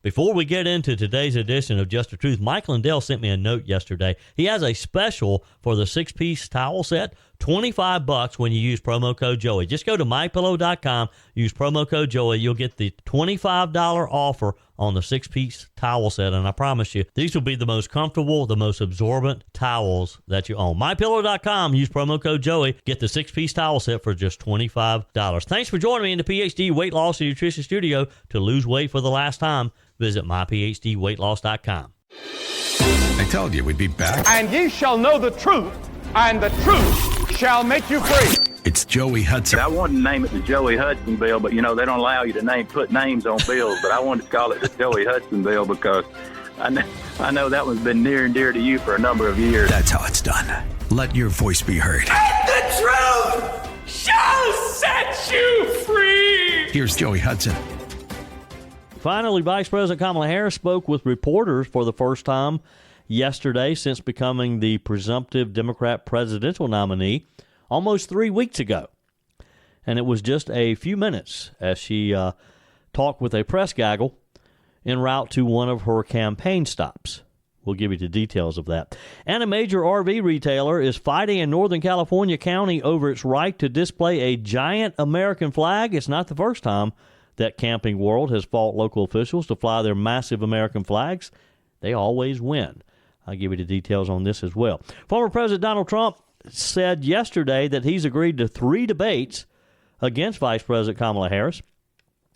Before we get into today's edition of Just the Truth, Mike Lindell sent me a note yesterday. He has a special for the 6-piece towel set, $25 when you use promo code Joey. Just go to mypillow.com, use promo code Joey. You'll get the $25 offer on the 6-piece towel set, and I promise you, these will be the most comfortable, the most absorbent towels that you own. mypillow.com, use promo code Joey. Get the 6-piece towel set for just $25. Thanks for joining me in the PhD Weight Loss and Nutrition Studio to lose weight for the last time. Visit myphdweightloss.com. I told you we'd be back. And ye shall know the truth, and the truth shall make you free. It's Joey Hudson. I wanted to name it the Joey Hudson Bill, but, they don't allow you to put names on bills. But I wanted to call it the Joey Hudson Bill because I know that one's been near and dear to you for a number of years. That's how it's done. Let your voice be heard. And the truth shall set you free. Here's Joey Hudson. Finally, Vice President Kamala Harris spoke with reporters for the first time yesterday since becoming the presumptive Democrat presidential nominee almost 3 weeks ago. And it was just a few minutes as she talked with a press gaggle en route to one of her campaign stops. We'll give you the details of that. And a major RV retailer is fighting in Northern California County over its right to display a giant American flag. It's not the first time that Camping World has fought local officials to fly their massive American flags. They always win. I'll give you the details on this as well. Former President Donald Trump said yesterday that he's agreed to 3 debates against Vice President Kamala Harris,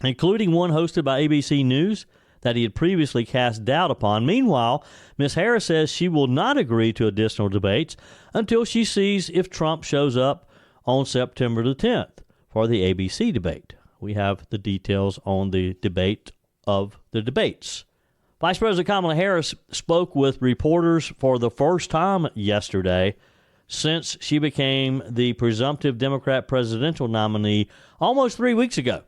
including one hosted by ABC News that he had previously cast doubt upon. Meanwhile, Ms. Harris says she will not agree to additional debates until she sees if Trump shows up on September the 10th for the ABC debate. We have the details on the debate of the debates. Vice President Kamala Harris spoke with reporters for the first time yesterday since she became the presumptive Democrat presidential nominee almost 3 weeks ago.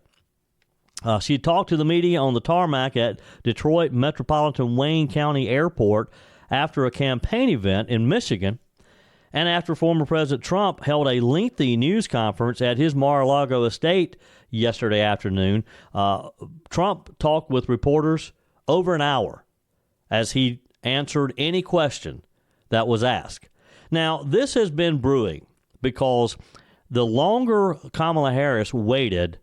She talked to the media on the tarmac at Detroit Metropolitan Wayne County Airport after a campaign event in Michigan, and after former President Trump held a lengthy news conference at his Mar-a-Lago estate yesterday afternoon. Trump talked with reporters over an hour as he answered any question that was asked. Now, this has been brewing because the longer Kamala Harris waited,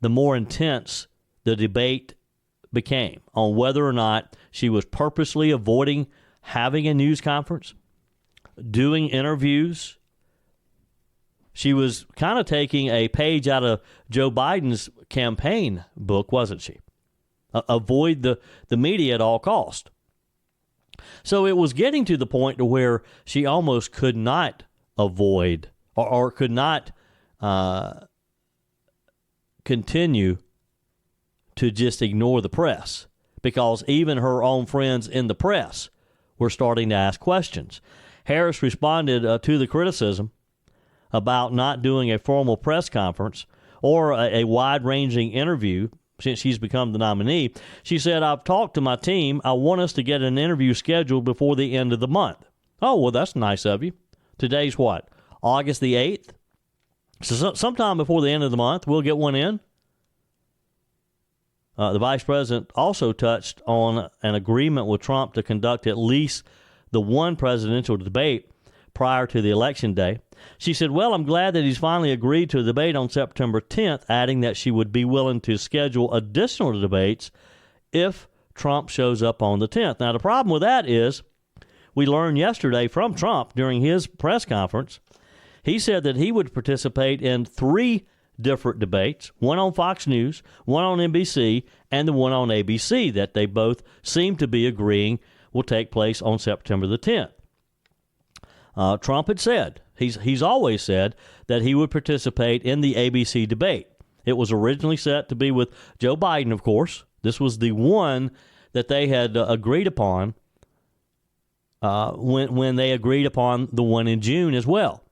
the more intense the debate became on whether or not she was purposely avoiding having a news conference, doing interviews. She was kind of taking a page out of Joe Biden's campaign book, wasn't she? Avoid the media at all cost. So it was getting to the point to where she almost could not avoid or could not continue to just ignore the press, because even her own friends in the press were starting to ask questions. Harris responded to the criticism about not doing a formal press conference or a wide-ranging interview since she's become the nominee. She said, "I've talked to my team. I want us to get an interview scheduled before the end of the month." Oh, well, that's nice of you. Today's what? August the 8th? So sometime before the end of the month, we'll get one in. The vice president also touched on an agreement with Trump to conduct at least the one presidential debate prior to the election day. She said, "Well, I'm glad that he's finally agreed to a debate on September 10th, adding that she would be willing to schedule additional debates if Trump shows up on the 10th. Now, the problem with that is we learned yesterday from Trump during his press conference, he said that he would participate in 3 different debates, one on Fox News, one on NBC, and the one on ABC that they both seem to be agreeing will take place on September the 10th. Trump had said, he's always said, that he would participate in the ABC debate. It was originally set to be with Joe Biden, of course. This was the one that they had agreed upon when they agreed upon the one in June as well,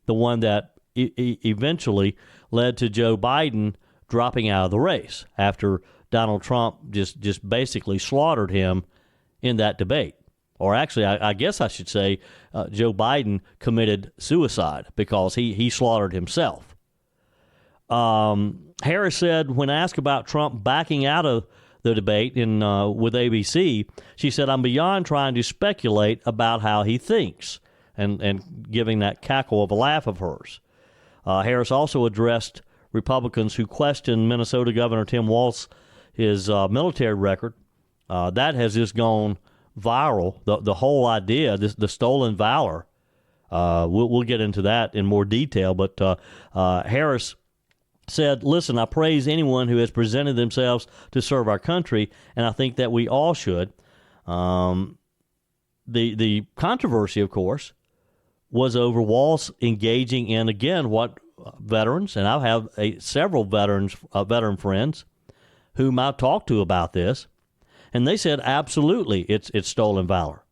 the one that eventually led to Joe Biden dropping out of the race after Donald Trump just basically slaughtered him in that debate. Or actually, I guess I should say Joe Biden committed suicide because he slaughtered himself. Harris said when asked about Trump backing out of the debate with ABC, she said, "I'm beyond trying to speculate about how he thinks," and giving that cackle of a laugh of hers. Harris also addressed Republicans who questioned Minnesota Governor Tim Walz, his military record. That has just gone viral. The whole idea, the stolen valor. We'll get into that in more detail. But Harris said, "Listen, I praise anyone who has presented themselves to serve our country, and I think that we all should." The controversy, of course, was over Walz engaging in, again, what veterans, and I have several veteran friends whom I've talked to about this, and they said absolutely it's stolen valor.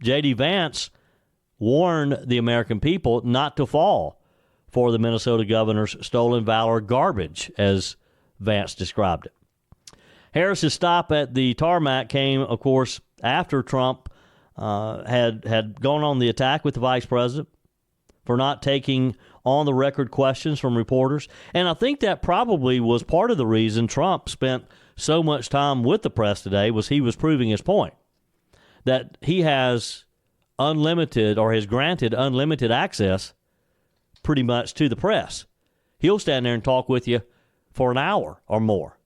J.D. Vance warned the American people not to fall for the Minnesota governor's stolen valor garbage, as Vance described it. Harris's stop at the tarmac came, of course, after Trump had gone on the attack with the vice president for not taking on-the-record questions from reporters. And I think that probably was part of the reason Trump spent so much time with the press today, was he was proving his point that he has unlimited, or has granted unlimited access pretty much to the press. He'll stand there and talk with you for an hour or more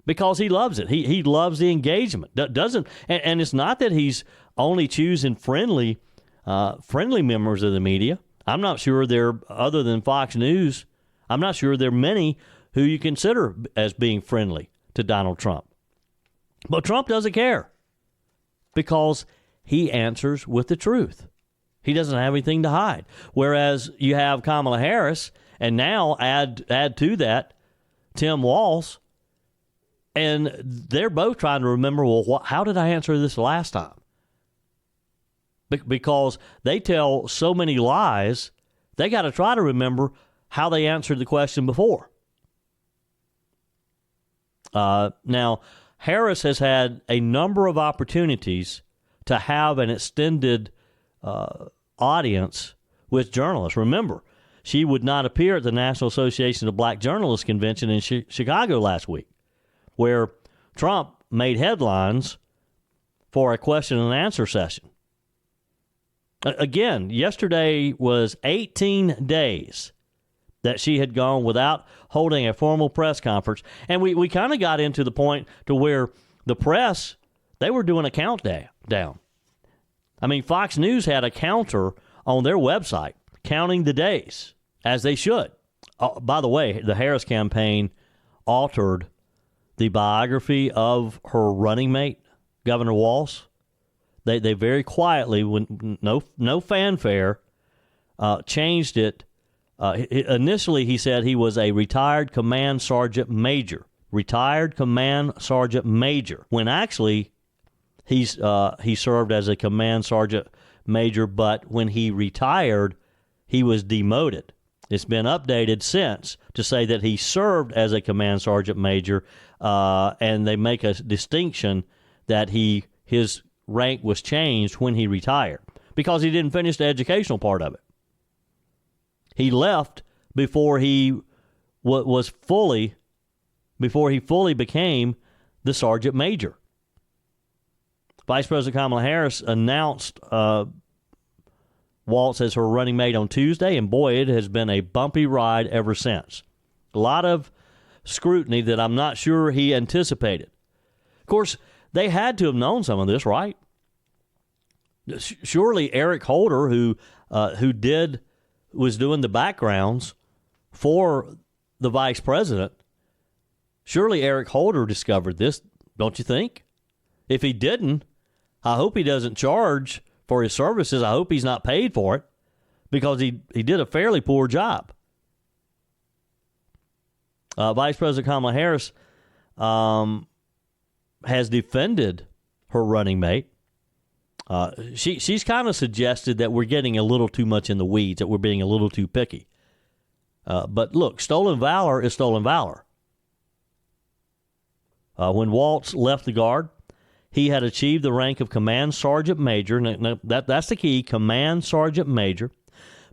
because he loves it. He loves the engagement. And it's not that he's only choosing friendly members of the media. I'm not sure there, other than Fox News, I'm not sure there are many who you consider as being friendly to Donald Trump. But Trump doesn't care because he answers with the truth. He doesn't have anything to hide. Whereas you have Kamala Harris, and now add to that Tim Walz, and they're both trying to remember, well, how did I answer this last time? Because they tell so many lies, they got to try to remember how they answered the question before. Now, Harris has had a number of opportunities to have an extended audience with journalists. Remember, she would not appear at the National Association of Black Journalists Convention in Chicago last week, where Trump made headlines for a question and answer session. Again, yesterday was 18 days that she had gone without holding a formal press conference. And we kind of got into the point to where the press, they were doing a countdown. I mean, Fox News had a counter on their website counting the days, as they should. By the way, the Harris campaign altered the biography of her running mate, Governor Walz. They very quietly, when no fanfare, changed it. Initially, he said he was a retired command sergeant major. Retired command sergeant major. When actually, he served as a command sergeant major, but when he retired, he was demoted. It's been updated since to say that he served as a command sergeant major, and they make a distinction that his rank was changed when he retired because he didn't finish the educational part of it. He left before he fully became the sergeant major. Vice President Kamala Harris announced Walz as her running mate on Tuesday, and boy, it has been a bumpy ride ever since. A lot of scrutiny that I'm not sure he anticipated. Of course, they had to have known some of this, right? Surely Eric Holder, who was doing the backgrounds for the vice president, surely Eric Holder discovered this, don't you think? If he didn't, I hope he doesn't charge for his services. I hope he's not paid for it because he did a fairly poor job. Vice President Kamala Harris has defended her running mate. She's kind of suggested that we're getting a little too much in the weeds, that we're being a little too picky. But look, stolen valor is stolen valor. When Walz left the Guard, he had achieved the rank of Command Sergeant Major. Now, that's the key, Command Sergeant Major.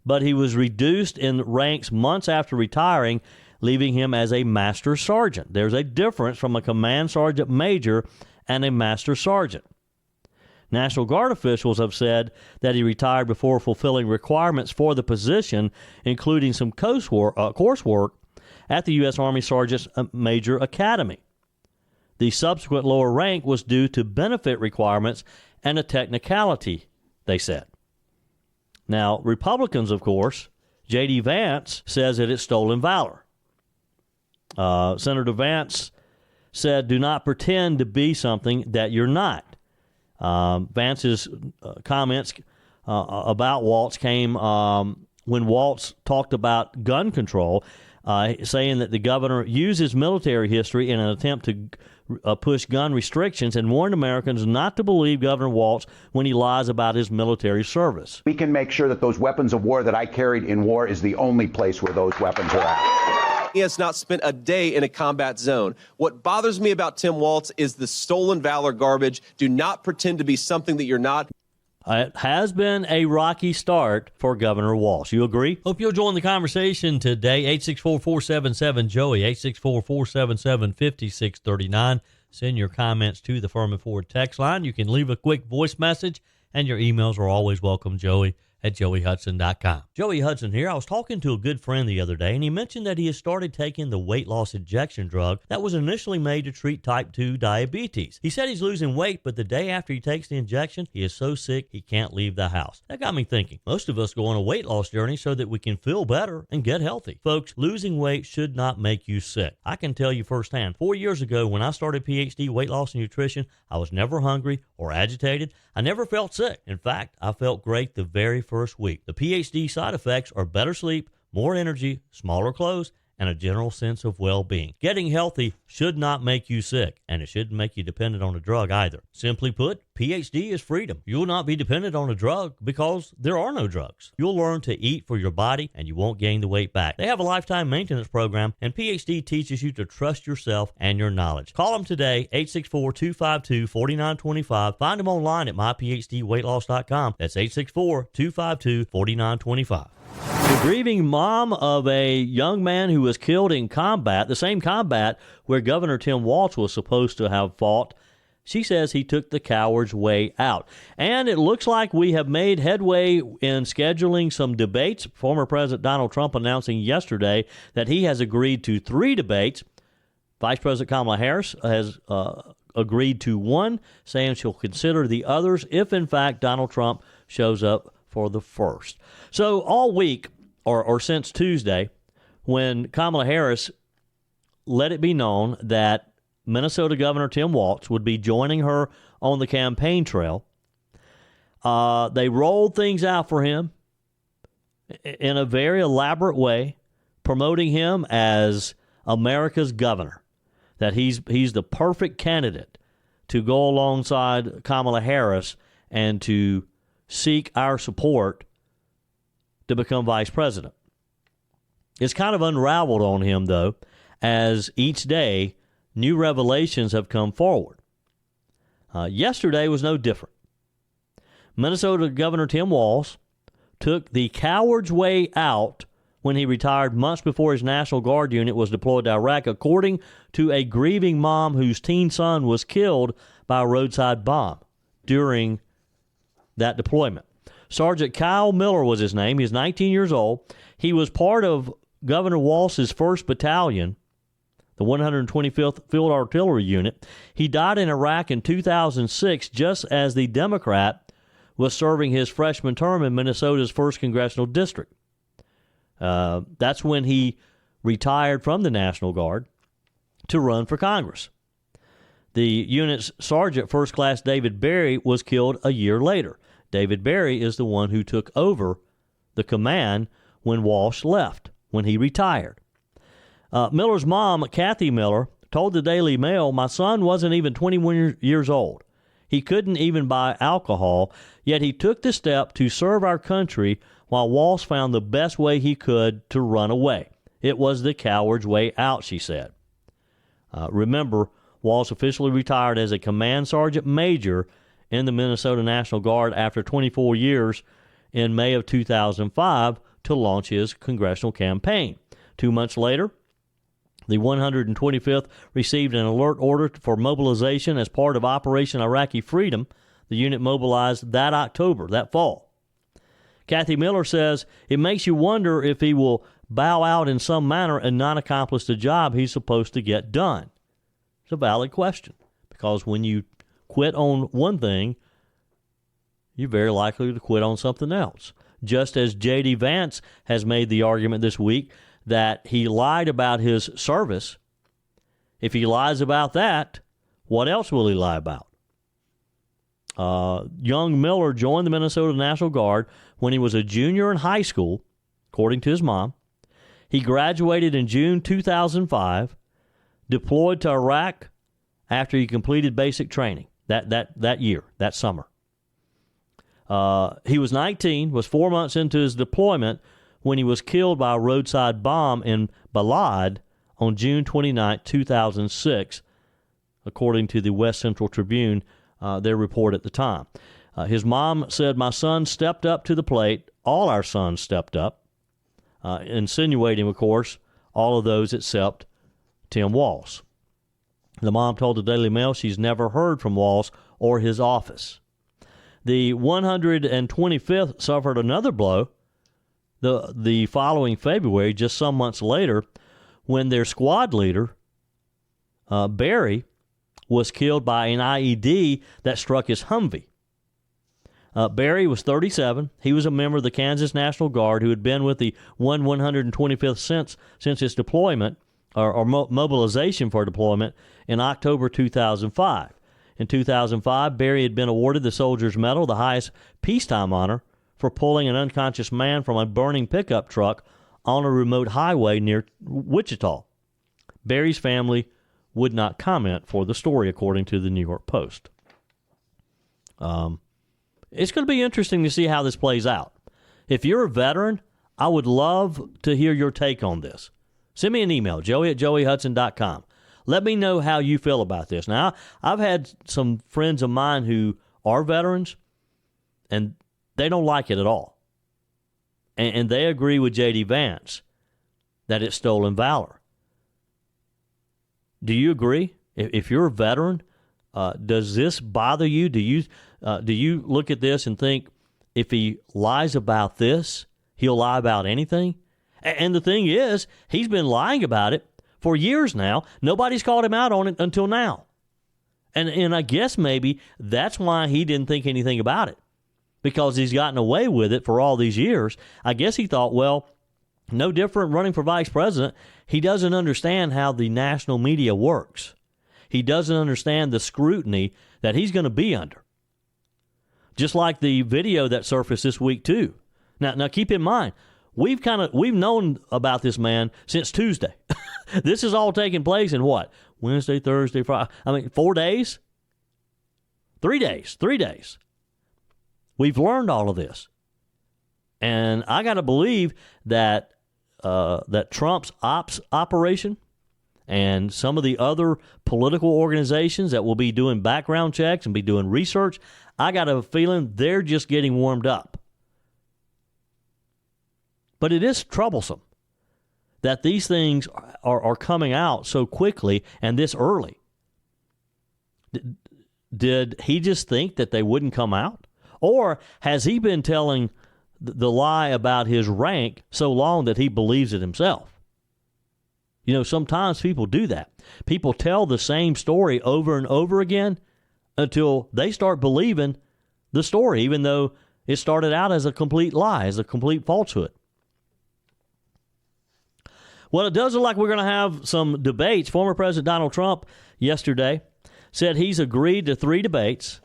But he was reduced in ranks months after retiring. leaving him as a master sergeant. There's a difference from a command sergeant major and a master sergeant. National Guard officials have said that he retired before fulfilling requirements for the position, including some coursework at the U.S. Army Sergeant Major Academy. The subsequent lower rank was due to benefit requirements and a technicality, they said. Now, Republicans, of course, J.D. Vance says that it's stolen valor. Senator Vance said, do not pretend to be something that you're not. Vance's comments about Waltz came when Waltz talked about gun control, saying that the governor used his military history in an attempt to push gun restrictions and warned Americans not to believe Governor Waltz when he lies about his military service. We can make sure that those weapons of war that I carried in war is the only place where those weapons are at. He has not spent a day in a combat zone. What bothers me about Tim Waltz is the stolen valor garbage. Do not pretend to be something that you're not. It has been a rocky start for Governor Waltz. You agree? Hope you'll join the conversation today. 864-477-JOEY, 864-477-5639. Send your comments to the Firmin Ford text line. You can leave a quick voice message, and your emails are always welcome, joey@joeyhudson.com. Joey Hudson here. I was talking to a good friend the other day, and he mentioned that he has started taking the weight loss injection drug that was initially made to treat type 2 diabetes. He said he's losing weight, but the day after he takes the injection, he is so sick he can't leave the house. That got me thinking. Most of us go on a weight loss journey so that we can feel better and get healthy. Folks, losing weight should not make you sick. I can tell you firsthand, 4 years ago when I started PhD Weight Loss and Nutrition, I was never hungry or agitated. I never felt sick. In fact, I felt great the very first week. The PhD side effects are better sleep, more energy, smaller clothes, and a general sense of well-being. Getting healthy should not make you sick, and it shouldn't make you dependent on a drug either. Simply put, PhD is freedom. You will not be dependent on a drug because there are no drugs. You'll learn to eat for your body, and you won't gain the weight back. They have a lifetime maintenance program, and PhD teaches you to trust yourself and your knowledge. Call them today, 864-252-4925. Find them online at myphdweightloss.com. That's 864-252-4925. The grieving mom of a young man who was killed in combat, the same combat where Governor Tim Waltz was supposed to have fought, she says he took the coward's way out. And it looks like we have made headway in scheduling some debates. Former President Donald Trump announcing yesterday that he has agreed to 3 debates. Vice President Kamala Harris has agreed to 1, saying she'll consider the others if, in fact, Donald Trump shows up for the first. So all week, or since Tuesday, when Kamala Harris let it be known that Minnesota Governor Tim Waltz would be joining her on the campaign trail, they rolled things out for him in a very elaborate way, promoting him as America's governor, that he's the perfect candidate to go alongside Kamala Harris and to seek our support to become vice president. It's kind of unraveled on him, though, as each day new revelations have come forward. Yesterday was no different. Minnesota Governor Tim Walz took the coward's way out when he retired months before his National Guard unit was deployed to Iraq, according to a grieving mom whose teen son was killed by a roadside bomb during that deployment. Sergeant Kyle Miller was his name. He's 19 years old. He was part of Governor Walz's 1st Battalion, the 125th Field Artillery Unit. He died in Iraq in 2006, just as the Democrat was serving his freshman term in Minnesota's 1st Congressional District. That's when he retired from the National Guard to run for Congress. The unit's Sergeant First Class David Berry was killed a year later. David Berry is the one who took over the command when Walsh left, when he retired. Miller's mom, Kathy Miller, told the Daily Mail, "My son wasn't even 21 years old. He couldn't even buy alcohol, yet he took the step to serve our country while Walsh found the best way he could to run away. It was the coward's way out," she said. Remember, Walsh officially retired as a command sergeant major in the Minnesota National Guard after 24 years in May of 2005 to launch his congressional campaign. 2 months later, The 125th received an alert order for mobilization as part of Operation Iraqi Freedom. The unit mobilized that October, that fall. Kathy Miller says it makes you wonder if he will bow out in some manner and not accomplish the job he's supposed to get done. It's a valid question, because when you quit on one thing, you're very likely to quit on something else. Just as J.D. Vance has made the argument this week that he lied about his service, if he lies about that, what else will he lie about? Young Miller joined the Minnesota National Guard when he was a junior in high school, according to his mom. He graduated in June 2005, deployed to Iraq after he completed basic training that year, that summer. He was 19, was 4 months into his deployment when he was killed by a roadside bomb in Balad on June 29, 2006, according to the West Central Tribune, their report at the time. His mom said, "My son stepped up to the plate. All our sons stepped up," insinuating, of course, all of those except Tim Walz. The mom told the Daily Mail she's never heard from Walz or his office. The 125th suffered another blow the following February, just some months later, when their squad leader, Barry, was killed by an IED that struck his Humvee. Barry was 37. He was a member of the Kansas National Guard who had been with the 125th since its deployment, or mobilization for deployment, in October 2005. In 2005, Barry had been awarded the Soldier's Medal, the highest peacetime honor, for pulling an unconscious man from a burning pickup truck on a remote highway near Wichita. Barry's family would not comment for the story, according to the New York Post. It's going to be interesting to see how this plays out. If you're a veteran, I would love to hear your take on this. Send me an email, joey@joeyhudson.com. Let me know how you feel about this. Now, I've had some friends of mine who are veterans, and they don't like it at all. And they agree with J.D. Vance that it's stolen valor. Do you agree? If you're a veteran, does this bother you? Do you look at this and think, if he lies about this, he'll lie about anything? And the thing is, he's been lying about it for years now. Nobody's called him out on it until now. And I guess maybe that's why he didn't think anything about it, because he's gotten away with it for all these years. I guess he thought, well, no different running for vice president. He doesn't understand how the national media works. He doesn't understand the scrutiny that he's going to be under. Just like the video that surfaced this week too. Now keep in mind, we've known about this man since Tuesday. This is all taking place in what? Wednesday, Thursday, Friday. 4 days? 3 days. 3 days. We've learned all of this. And I got to believe that Trump's ops operation and some of the other political organizations that will be doing background checks and be doing research, I got a feeling they're just getting warmed up. But it is troublesome that these things are coming out so quickly and this early. Did he just think that they wouldn't come out? Or has he been telling the lie about his rank so long that he believes it himself? You know, sometimes people do that. People tell the same story over and over again until they start believing the story, even though it started out as a complete lie, as a complete falsehood. Well, it does look like we're going to have some debates. Former President Donald Trump yesterday said he's agreed to 3 debates,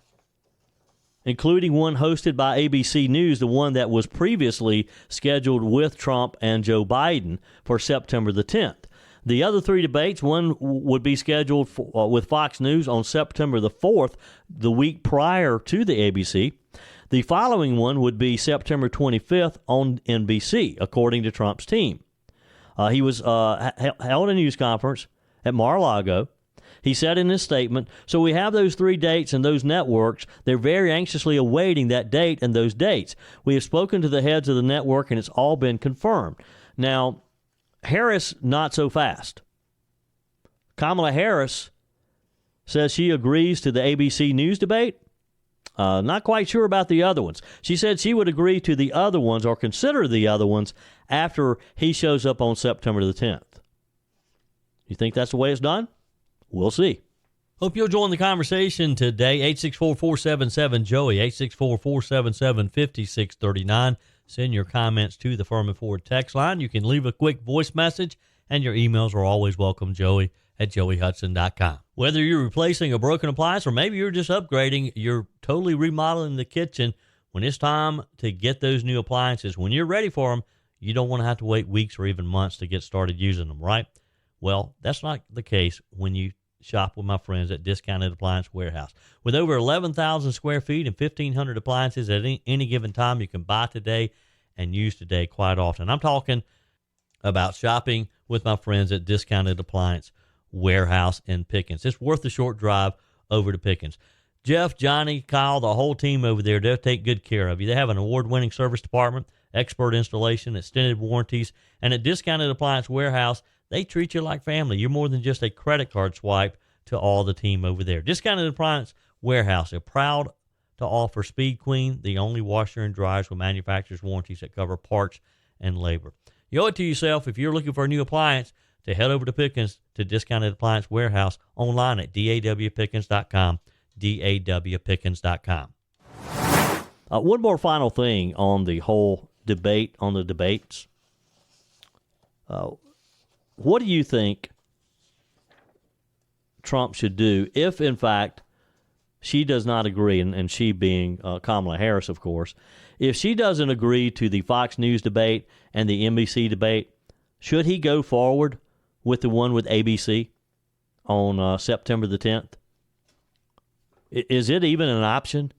including one hosted by ABC News, the one that was previously scheduled with Trump and Joe Biden for September the 10th. The other 3 debates, one would be scheduled with Fox News on September the 4th, the week prior to the ABC. The following one would be September 25th on NBC, according to Trump's team. He was held a news conference at Mar-a-Lago. He said in his statement, so we have those 3 dates and those networks. They're very anxiously awaiting that date and those dates. We have spoken to the heads of the network, and it's all been confirmed. Now, Harris, not so fast. Kamala Harris says she agrees to the ABC News debate. Not quite sure about the other ones. She said she would agree to the other ones or consider the other ones after he shows up on September the 10th. You think that's the way it's done? We'll see. Hope you'll join the conversation today. 864-477-JOEY, 864-477-5639. Send your comments to the Firmin Ford text line. You can leave a quick voice message, and your emails are always welcome, joey@joeyhudson.com. Whether you're replacing a broken appliance or maybe you're just upgrading, you're totally remodeling the kitchen, when it's time to get those new appliances, when you're ready for them, you don't want to have to wait weeks or even months to get started using them, right? Well, that's not the case when you shop with my friends at Discounted Appliance Warehouse. With over 11,000 square feet and 1,500 appliances at any given time, you can buy today and use today quite often. I'm talking about shopping with my friends at Discounted Appliance Warehouse in Pickens. It's worth the short drive over to Pickens. Jeff, Johnny, Kyle, the whole team over there, they'll take good care of you. They have an award-winning service department, expert installation, extended warranties, and at Discounted Appliance Warehouse, they treat you like family. You're more than just a credit card swipe to all the team over there. Discounted Appliance Warehouse, they're proud to offer Speed Queen, the only washer and dryers with manufacturer's warranties that cover parts and labor. You owe it to yourself, if you're looking for a new appliance, to head over to Pickens to Discounted Appliance Warehouse online at dawpickens.com, dawpickens.com. One more final thing on the whole debate, on the debates. What do you think Trump should do if, in fact, she does not agree, and she being Kamala Harris, of course, if she doesn't agree to the Fox News debate and the NBC debate, should he go forward with the one with ABC on September the 10th? Is it even an option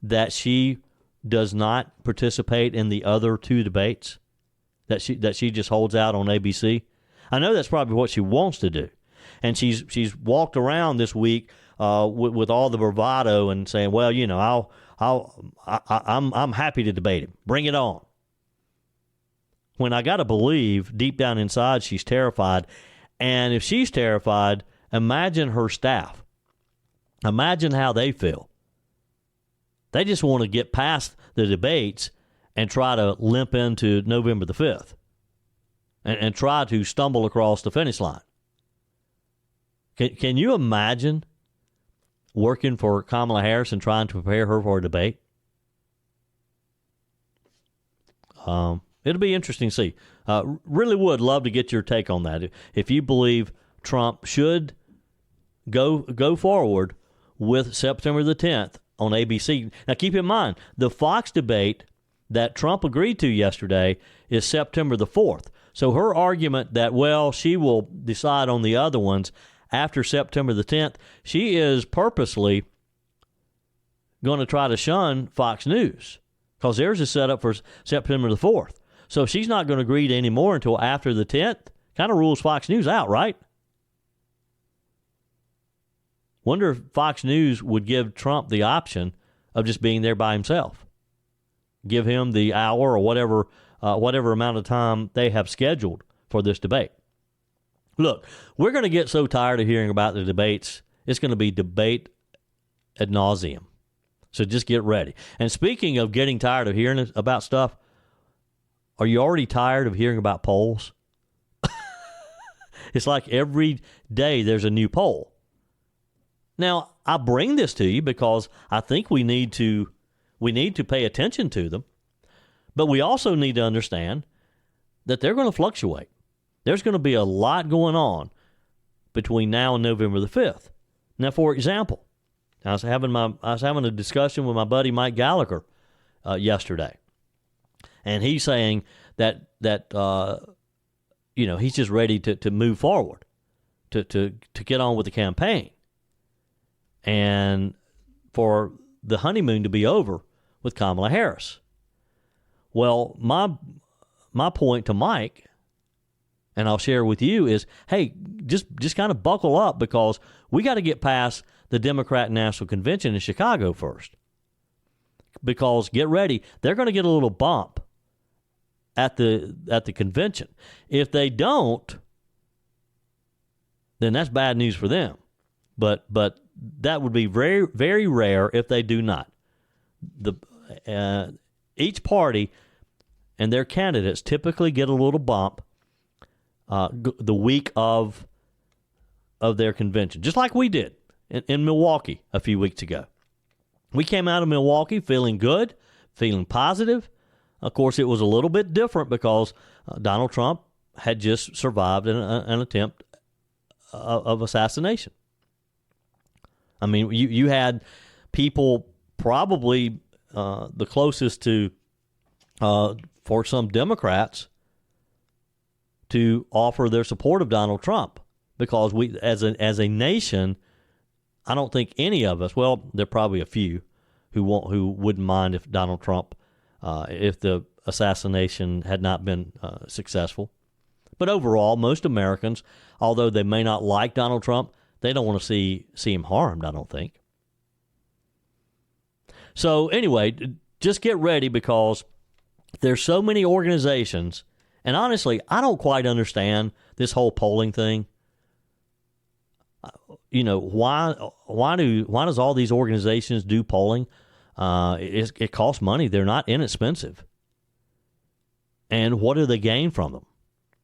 that she does not participate in the other two debates, that she just holds out on ABC? I know that's probably what she wants to do, and she's walked around this week with all the bravado and saying, well, you know, I'm happy to debate him. Bring it on. When I got to believe deep down inside she's terrified, and if she's terrified, imagine her staff. Imagine how they feel. They just want to get past the debates and try to limp into November the 5th and try to stumble across the finish line. Can you imagine working for Kamala Harris and trying to prepare her for a debate? It'll be interesting to see. Really would love to get your take on that. If you believe Trump should go forward with September the 10th on ABC. Now, keep in mind, the Fox debate that Trump agreed to yesterday is September the 4th. So her argument that, well, she will decide on the other ones after September the 10th, she is purposely going to try to shun Fox News because theirs is set up for September the 4th. So she's not going to agree to any more until after the 10th. Kind of rules Fox News out, right? Wonder if Fox News would give Trump the option of just being there by himself. Give him the hour or whatever amount of time they have scheduled for this debate. Look, we're going to get so tired of hearing about the debates. It's going to be debate ad nauseum. So just get ready. And speaking of getting tired of hearing about stuff, are you already tired of hearing about polls? It's like every day there's a new poll. Now, I bring this to you because I think we need to pay attention to them, but we also need to understand that they're going to fluctuate. There's going to be a lot going on between now and November the 5th. Now, for example, I was having a discussion with my buddy Mike Gallagher yesterday, and he's saying that he's just ready to move forward, to get on with the campaign, and for the honeymoon to be over with Kamala Harris. Well, my point to Mike, and I'll share with you, is, hey, just kind of buckle up because we got to get past the Democrat National Convention in Chicago first. Because get ready, they're going to get a little bump at the convention. If they don't, then that's bad news for them. But that would be very, very rare if they do not. Each party and their candidates typically get a little bump the week of their convention, just like we did in Milwaukee a few weeks ago. We came out of Milwaukee feeling good, feeling positive. Of course, it was a little bit different because Donald Trump had just survived an attempt of assassination. I mean, you had people probably the closest to, for some Democrats, to offer their support of Donald Trump, because we, as a nation, I don't think any of us. Well, there are probably a few who wouldn't mind if Donald Trump, if the assassination had not been successful. But overall, most Americans, although they may not like Donald Trump, they don't want to see him harmed, I don't think. So anyway, just get ready, because there's so many organizations, and honestly, I don't quite understand this whole polling thing. You know, why does all these organizations do polling? It costs money. They're not inexpensive. And what do they gain from them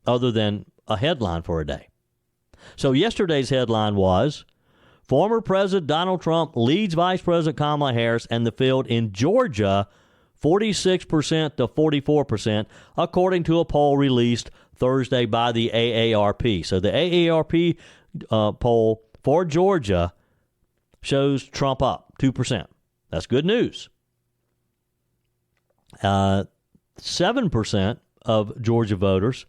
other than a headline for a day? So yesterday's headline was, former President Donald Trump leads Vice President Kamala Harris and the field in Georgia 46% to 44%, according to a poll released Thursday by the AARP. So the AARP poll for Georgia shows Trump up 2%. That's good news. 7% of Georgia voters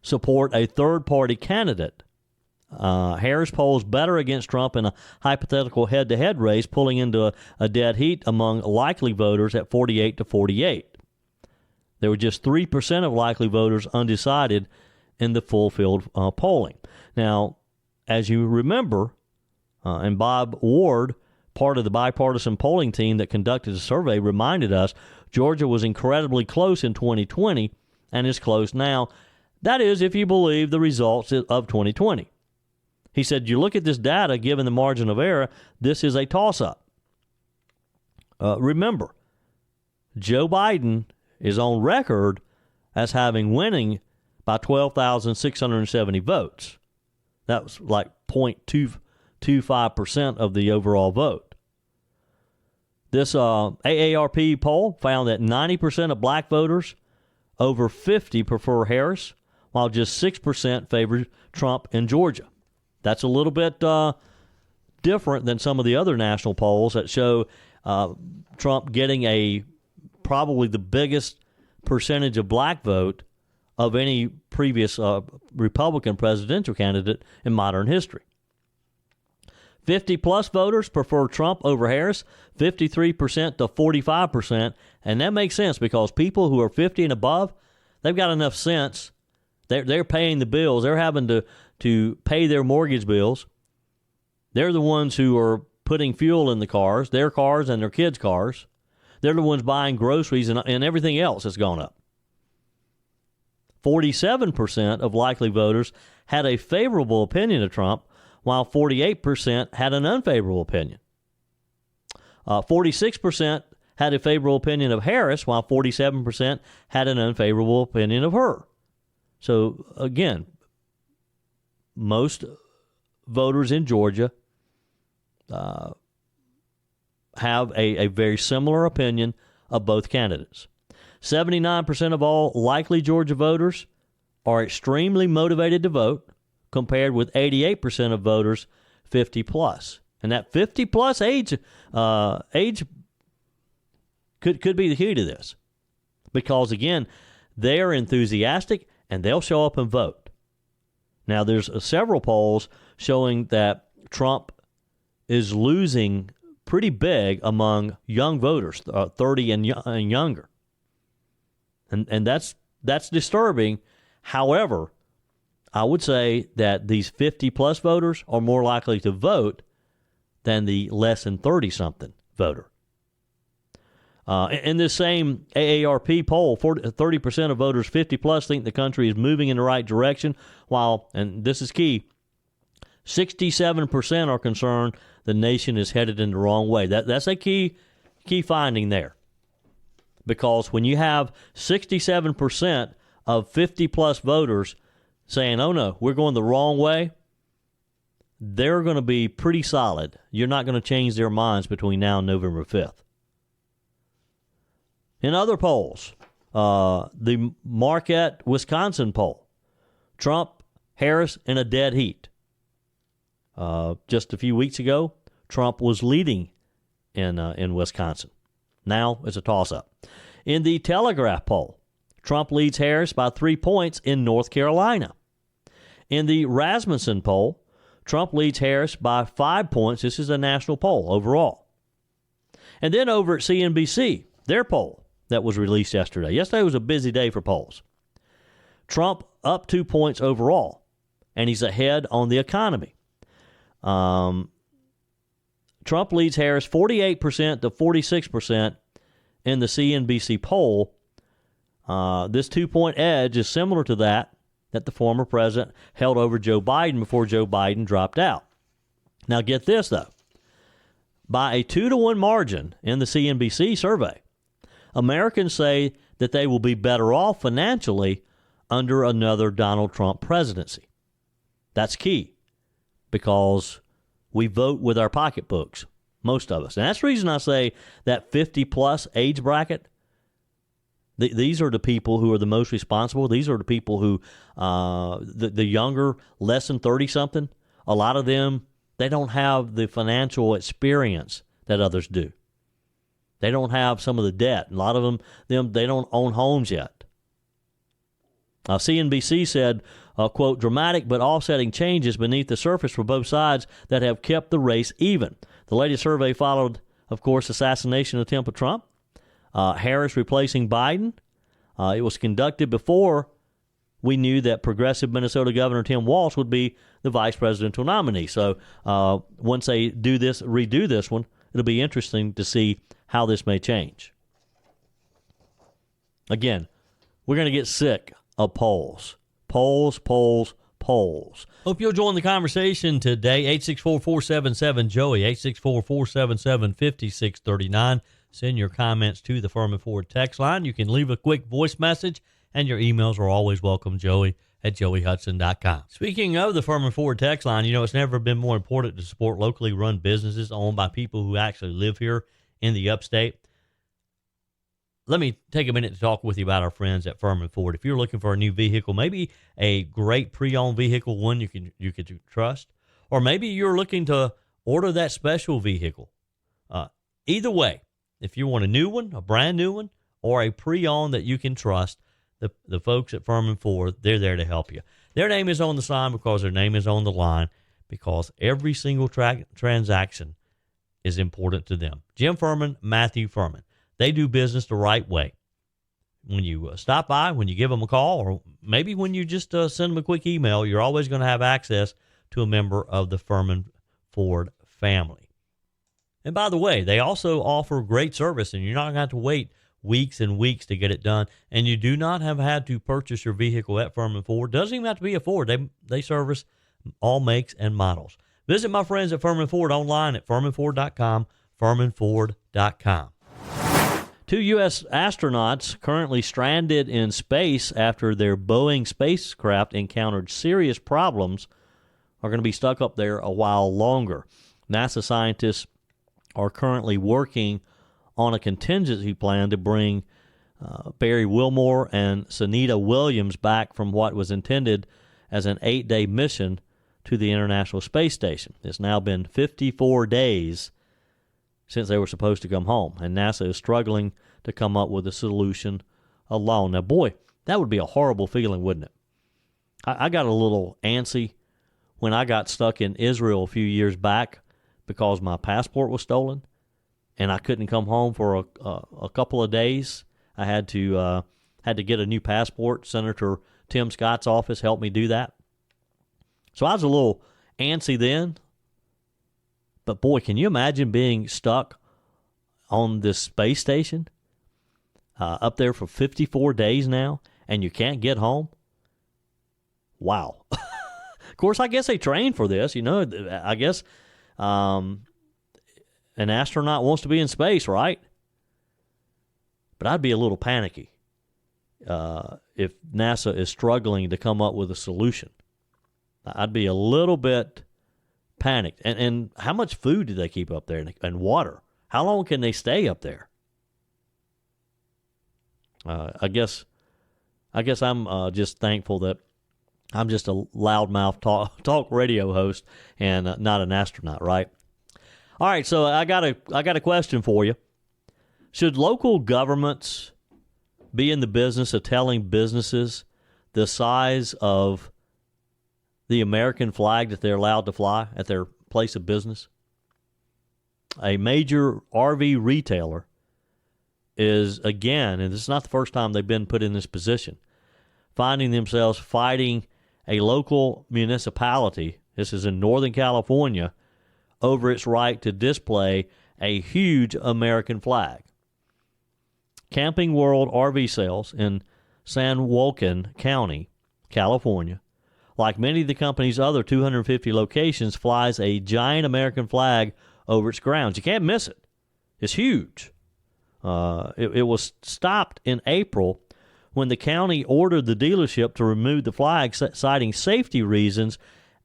support a third-party candidate. Harris polls better against Trump in a hypothetical head-to-head race, pulling into a dead heat among likely voters at 48 to 48. There were just 3% of likely voters undecided in the full field polling. Now, as you remember, and Bob Ward, part of the bipartisan polling team that conducted the survey, reminded us Georgia was incredibly close in 2020 and is close now. That is, if you believe the results of 2020. He said, you look at this data, given the margin of error, this is a toss-up. Remember, Joe Biden is on record as having winning by 12,670 votes. That was like 0.225% of the overall vote. This AARP poll found that 90% of black voters over 50 prefer Harris, while just 6% favor Trump in Georgia. That's a little bit different than some of the other national polls that show Trump getting probably the biggest percentage of black vote of any previous Republican presidential candidate in modern history. 50-plus voters prefer Trump over Harris, 53% to 45%, and that makes sense because people who are 50 and above, they've got enough sense. They're paying the bills. They're having to pay their mortgage bills. They're the ones who are putting fuel in the cars, their cars and their kids' cars. They're the ones buying groceries and everything else has gone up. 47% of likely voters had a favorable opinion of Trump, while 48% had an unfavorable opinion. 46% had a favorable opinion of Harris, while 47% had an unfavorable opinion of her. So, again, most voters in Georgia have a very similar opinion of both candidates. 79% of all likely Georgia voters are extremely motivated to vote, compared with 88% of voters 50-plus. And that 50-plus age could be the key to this. Because, again, they're enthusiastic and they'll show up and vote. Now, there's several polls showing that Trump is losing pretty big among young voters, 30 and younger. And that's disturbing. However, I would say that these 50-plus voters are more likely to vote than the less than 30-something voter. In this same AARP poll, 30% of voters 50-plus think the country is moving in the right direction, while, and this is key, 67% are concerned the nation is headed in the wrong way. That's a key finding there. Because when you have 67% of 50-plus voters saying, oh, no, we're going the wrong way, they're going to be pretty solid. You're not going to change their minds between now and November 5th. In other polls, the Marquette, Wisconsin poll, Trump, Harris in a dead heat. Just a few weeks ago, Trump was leading in Wisconsin. Now it's a toss-up. In the Telegraph poll, Trump leads Harris by 3 points in North Carolina. In the Rasmussen poll, Trump leads Harris by 5 points. This is a national poll overall. And then over at CNBC, their poll that was released yesterday. Yesterday was a busy day for polls. Trump up 2 points overall, and he's ahead on the economy. Trump leads Harris 48% to 46% in the CNBC poll. This 2-point edge is similar to that the former president held over Joe Biden before Joe Biden dropped out. Now get this, though. By a 2-to-1 margin in the CNBC survey, Americans say that they will be better off financially under another Donald Trump presidency. That's key because we vote with our pocketbooks, most of us. And that's the reason I say that 50-plus age bracket, these are the people who are the most responsible. These are the people who, the younger, less than 30-something, a lot of them, they don't have the financial experience that others do. They don't have some of the debt. A lot of them they don't own homes yet. CNBC said, quote, dramatic but offsetting changes beneath the surface for both sides that have kept the race even. The latest survey followed, of course, assassination attempt of Trump. Harris replacing Biden. It was conducted before we knew that progressive Minnesota Governor Tim Walz would be the vice presidential nominee. So once they redo this one, it'll be interesting to see how this may change. Again, we're going to get sick of polls. Polls. Hope you'll join the conversation today. 864-477-JOEY, 864-477-5639. Send your comments to the Firmin Ford text line. You can leave a quick voice message, and your emails are always welcome, joey@joeyhudson.com. Speaking of the Firmin Ford text line, it's never been more important to support locally run businesses owned by people who actually live here in the upstate. Let me take a minute to talk with you about our friends at Firmin Ford. If you're looking for a new vehicle, maybe a great pre-owned vehicle, one you could trust, or maybe you're looking to order that special vehicle. Either way, if you want a new one, a brand new one, or a pre-owned that you can trust, the folks at Firmin Ford, they're there to help you. Their name is on the sign because their name is on the line, because every single transaction is important to them. Jim Firmin, Matthew Firmin. They do business the right way. When you stop by, when you give them a call, or maybe when you just send them a quick email, you're always going to have access to a member of the Firmin Ford family. And by the way, they also offer great service, and you're not going to have to wait weeks and weeks to get it done. And you do not have had to purchase your vehicle at Firmin Ford. Doesn't even have to be a Ford. They service all makes and models. Visit my friends at Firmin Ford online at firminford.com, firminford.com. 2 U.S. astronauts currently stranded in space after their Boeing spacecraft encountered serious problems are going to be stuck up there a while longer. NASA scientists are currently working on a contingency plan to bring Barry Wilmore and Sunita Williams back from what was intended as an 8-day mission to the International Space Station. It's now been 54 days since they were supposed to come home, and NASA is struggling to come up with a solution alone. Now, boy, that would be a horrible feeling, wouldn't it? I got a little antsy when I got stuck in Israel a few years back because my passport was stolen, and I couldn't come home for a couple of days. I had to get a new passport. Senator Tim Scott's office helped me do that. So I was a little antsy then. But boy, can you imagine being stuck on this space station up there for 54 days now, and you can't get home? Wow. Of course, I guess they train for this. I guess an astronaut wants to be in space, right? But I'd be a little panicky if NASA is struggling to come up with a solution. I'd be a little bit panicked. And how much food do they keep up there and water? How long can they stay up there? I guess I'm just thankful that I'm just a loudmouth talk radio host and not an astronaut, right? All right, so I got a question for you. Should local governments be in the business of telling businesses the size of the American flag that they're allowed to fly at their place of business? A major RV retailer is, again, and this is not the first time they've been put in this position, finding themselves fighting a local municipality, this is in Northern California, over its right to display a huge American flag. Camping World RV Sales in San Joaquin County, California, like many of the company's other 250 locations, flies a giant American flag over its grounds. You can't miss it. It's huge. It was stopped in April when the county ordered the dealership to remove the flag, citing safety reasons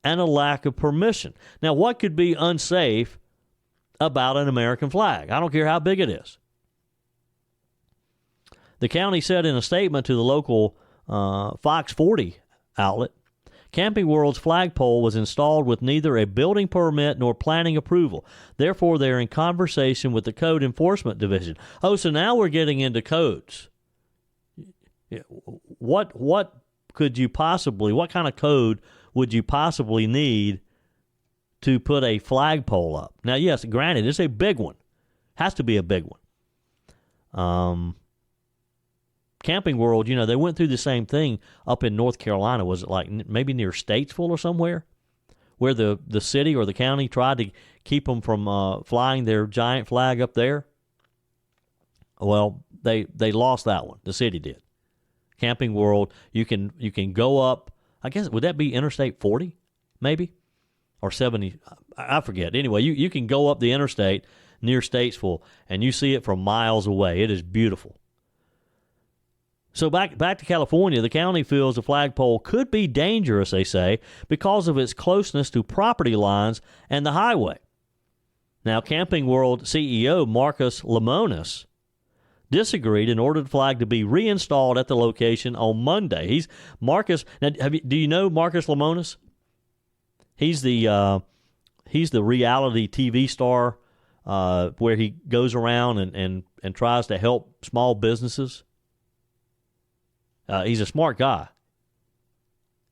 and a lack of permission. Now, what could be unsafe about an American flag? I don't care how big it is. The county said in a statement to the local Fox 40 outlet, Camping World's flagpole was installed with neither a building permit nor planning approval. Therefore, they're in conversation with the Code Enforcement Division. Oh, so now we're getting into codes. What kind of code would you possibly need to put a flagpole up? Now, yes, granted, it's a big one. Has to be a big one. Camping World, they went through the same thing up in North Carolina. Was it like maybe near Statesville or somewhere, where the city or the county tried to keep them from flying their giant flag up there? Well, they lost that one. The city did. Camping World, you can go up. I guess would that be Interstate 40, maybe, or 70? I forget. Anyway, you can go up the interstate near Statesville and you see it from miles away. It is beautiful. So back to California, the county feels the flagpole could be dangerous, they say, because of its closeness to property lines and the highway. Now, Camping World CEO Marcus Lemonis disagreed and ordered the flag to be reinstalled at the location on Monday. He's Marcus. Now, do you know Marcus Lemonis? He's the reality TV star where he goes around and tries to help small businesses. He's a smart guy.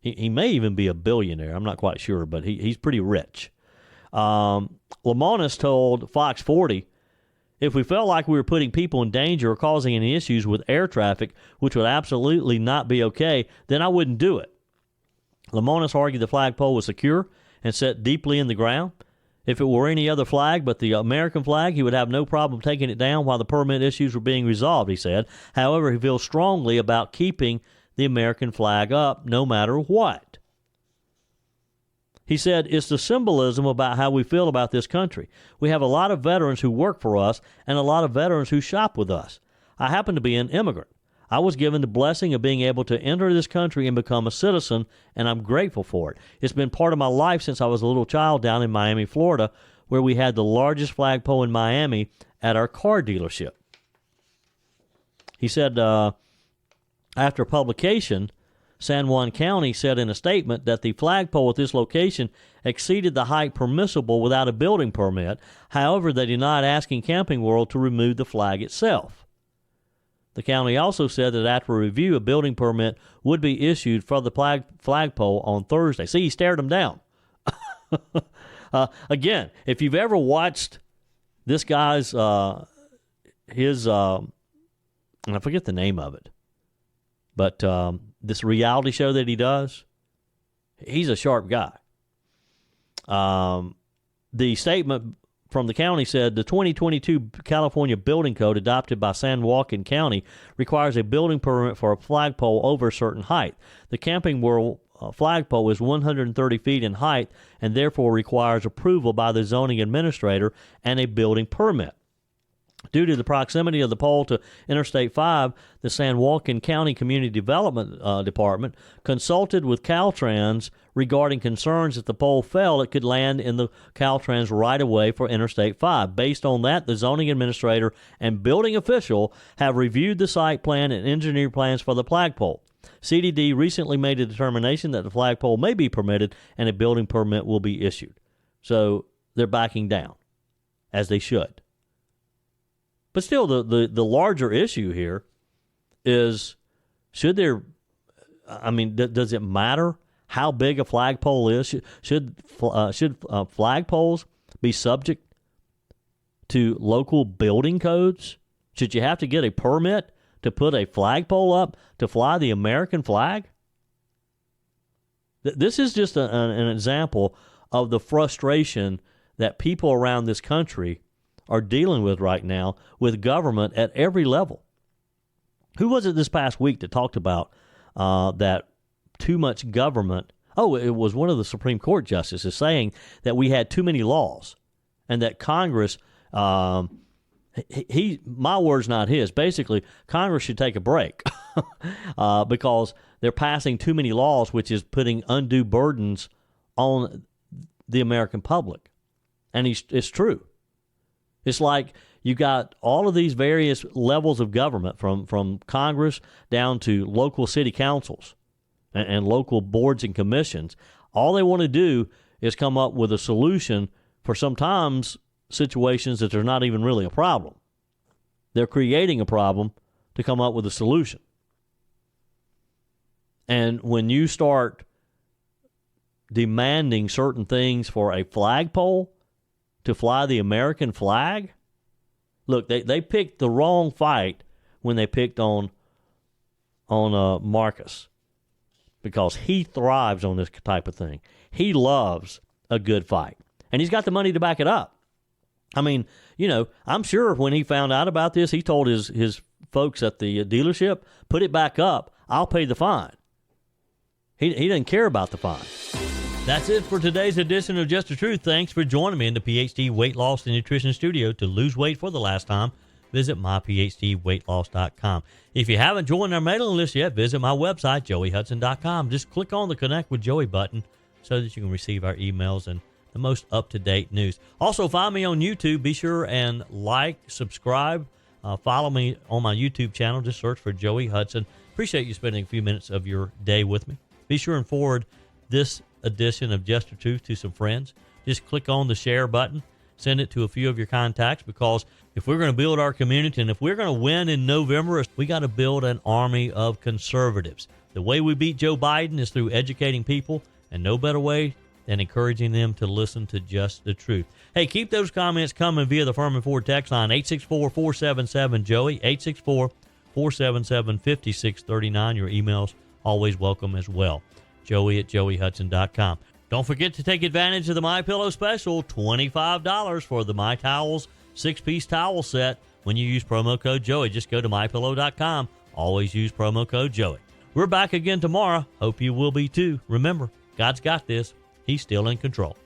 He may even be a billionaire. I'm not quite sure, but he's pretty rich. Lemonis told Fox 40, if we felt like we were putting people in danger or causing any issues with air traffic, which would absolutely not be okay, then I wouldn't do it. Lemonis argued the flagpole was secure and set deeply in the ground. If it were any other flag but the American flag, he would have no problem taking it down while the permit issues were being resolved, he said. However, he feels strongly about keeping the American flag up no matter what. He said, it's the symbolism about how we feel about this country. We have a lot of veterans who work for us and a lot of veterans who shop with us. I happen to be an immigrant. I was given the blessing of being able to enter this country and become a citizen, and I'm grateful for it. It's been part of my life since I was a little child down in Miami, Florida, where we had the largest flagpole in Miami at our car dealership. He said after publication, San Juan County said in a statement that the flagpole at this location exceeded the height permissible without a building permit. However, they denied asking Camping World to remove the flag itself. The county also said that after a review, a building permit would be issued for the flagpole on Thursday. See, he stared them down. Again, if you've ever watched this guy's, and I forget the name of it, but this reality show that he does, he's a sharp guy. The statement from the county said the 2022 California Building Code adopted by San Joaquin County requires a building permit for a flagpole over a certain height. The Camping World flagpole is 130 feet in height and therefore requires approval by the zoning administrator and a building permit. Due to the proximity of the pole to Interstate 5, the San Joaquin County Community Development Department consulted with Caltrans regarding concerns if the pole fell, it could land in the Caltrans right-of-way for Interstate 5. Based on that, the zoning administrator and building official have reviewed the site plan and engineer plans for the flagpole. CDD recently made a determination that the flagpole may be permitted and a building permit will be issued. So they're backing down, as they should. But still, the larger issue here is, does it matter how big a flagpole is? Should flagpoles be subject to local building codes? Should you have to get a permit to put a flagpole up to fly the American flag? This is just an example of the frustration that people around this country are dealing with right now with government at every level. Who was it this past week that talked about that too much government? Oh, it was one of the Supreme Court justices saying that we had too many laws and that Congress, my word's not his, basically Congress should take a break because they're passing too many laws, which is putting undue burdens on the American public. And it's true. It's like you got all of these various levels of government, from Congress down to local city councils and local boards and commissions. All they want to do is come up with a solution for sometimes situations that there's not even really a problem. They're creating a problem to come up with a solution. And when you start demanding certain things for a flagpole to fly the American flag, look, they picked the wrong fight when they picked on Marcus, because he thrives on this type of thing. He loves a good fight, and he's got the money to back it up. I mean, I'm sure when he found out about this, he told his folks at the dealership, put it back up, I'll pay the fine. He doesn't care about the fine. That's it for today's edition of Just the Truth. Thanks for joining me in the PhD Weight Loss and Nutrition Studio. To lose weight for the last time, visit myphdweightloss.com. If you haven't joined our mailing list yet, visit my website, joeyhudson.com. Just click on the Connect with Joey button so that you can receive our emails and the most up-to-date news. Also, find me on YouTube. Be sure and like, subscribe, follow me on my YouTube channel. Just search for Joey Hudson. Appreciate you spending a few minutes of your day with me. Be sure and forward this edition of Just the Truth to some friends. Just click on the share button, send it to a few of your contacts, because if we're going to build our community and if we're going to win in November, we got to build an army of conservatives. The way we beat Joe Biden is through educating people, and no better way than encouraging them to listen to Just the Truth. Hey, keep those comments coming via the Firmin Ford text line, 864-477-JOEY, 864-477-5639. Your emails always welcome as well. Joey@joeyhudson.com. Don't forget to take advantage of the MyPillow special, $25 for the My Towels 6-piece towel set when you use promo code Joey. Just go to mypillow.com. Always use promo code Joey. We're back again tomorrow. Hope you will be too. Remember, God's got this. He's still in control.